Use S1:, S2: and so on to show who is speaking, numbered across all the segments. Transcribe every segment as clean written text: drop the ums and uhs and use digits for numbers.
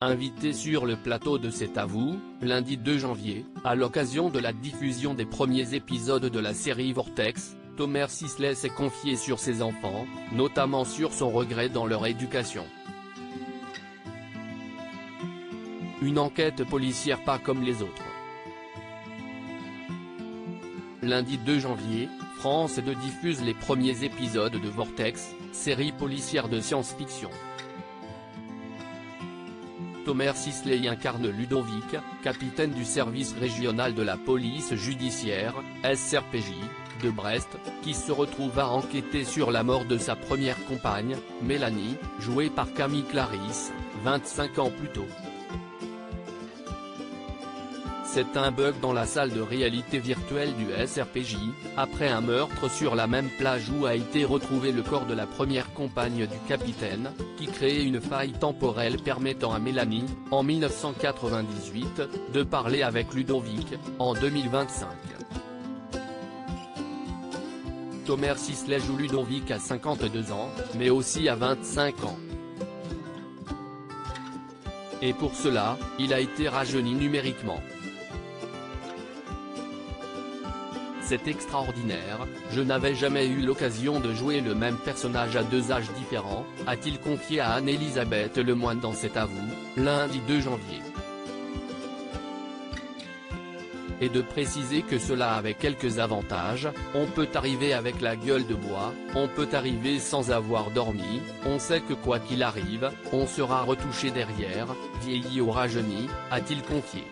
S1: invité sur le plateau de C'est à vous, lundi 2 janvier, à l'occasion de la diffusion des premiers épisodes de la série Vortex, Thomas Sisley s'est confié sur ses enfants, notamment sur son regret dans leur éducation. Une enquête policière pas comme les autres. Lundi 2 janvier, France 2 diffuse les premiers épisodes de Vortex, série policière de science-fiction. Thomas Sisley y incarne Ludovic, capitaine du service régional de la police judiciaire, SRPJ, de Brest, qui se retrouve à enquêter sur la mort de sa première compagne, Mélanie, jouée par Camille Clarisse, 25 ans plus tôt. C'est un bug dans la salle de réalité virtuelle du SRPJ, après un meurtre sur la même plage où a été retrouvé le corps de la première compagne du capitaine, qui crée une faille temporelle permettant à Mélanie, en 1998, de parler avec Ludovic, en 2025. Thomas Sisley joue Ludovic à 52 ans, mais aussi à 25 ans. Et pour cela, il a été rajeuni numériquement. C'est extraordinaire, je n'avais jamais eu l'occasion de jouer le même personnage à deux âges différents, a-t-il confié à Anne-Elisabeth Lemoine dans C'est à vous, lundi 2 janvier. Et de préciser que cela avait quelques avantages, on peut arriver avec la gueule de bois, on peut arriver sans avoir dormi, on sait que quoi qu'il arrive, on sera retouché derrière, vieilli ou rajeuni, a-t-il confié.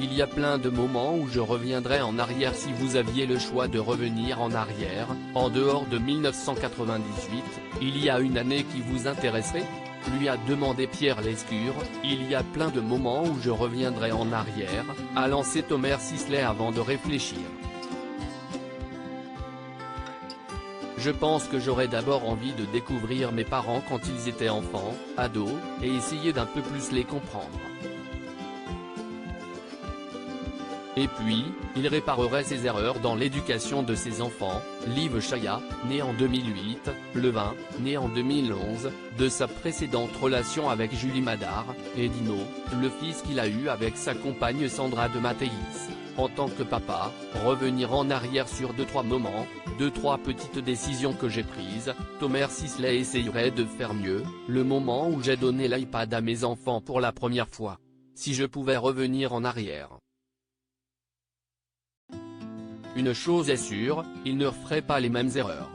S1: Il y a plein de moments où je reviendrai en arrière si vous aviez le choix de revenir en arrière, en dehors de 1998, il y a une année qui vous intéresserait ? Lui a demandé Pierre Lescure. Il y a plein de moments où je reviendrai en arrière, a lancé Thomas Sisley avant de réfléchir. Je pense que j'aurais d'abord envie de découvrir mes parents quand ils étaient enfants, ados, et essayer d'un peu plus les comprendre. Et puis, il réparerait ses erreurs dans l'éducation de ses enfants. Liv Chaya, né en 2008, Levin, né en 2011, de sa précédente relation avec Julie Madar, et Dino, le fils qu'il a eu avec sa compagne Sandra de Mathéis. En tant que papa, revenir en arrière sur 2-3 moments, 2-3 petites décisions que j'ai prises, Thomas Sisley essayerait de faire mieux, le moment où j'ai donné l'iPad à mes enfants pour la première fois. Si je pouvais revenir en arrière. Une chose est sûre, il ne referait pas les mêmes erreurs.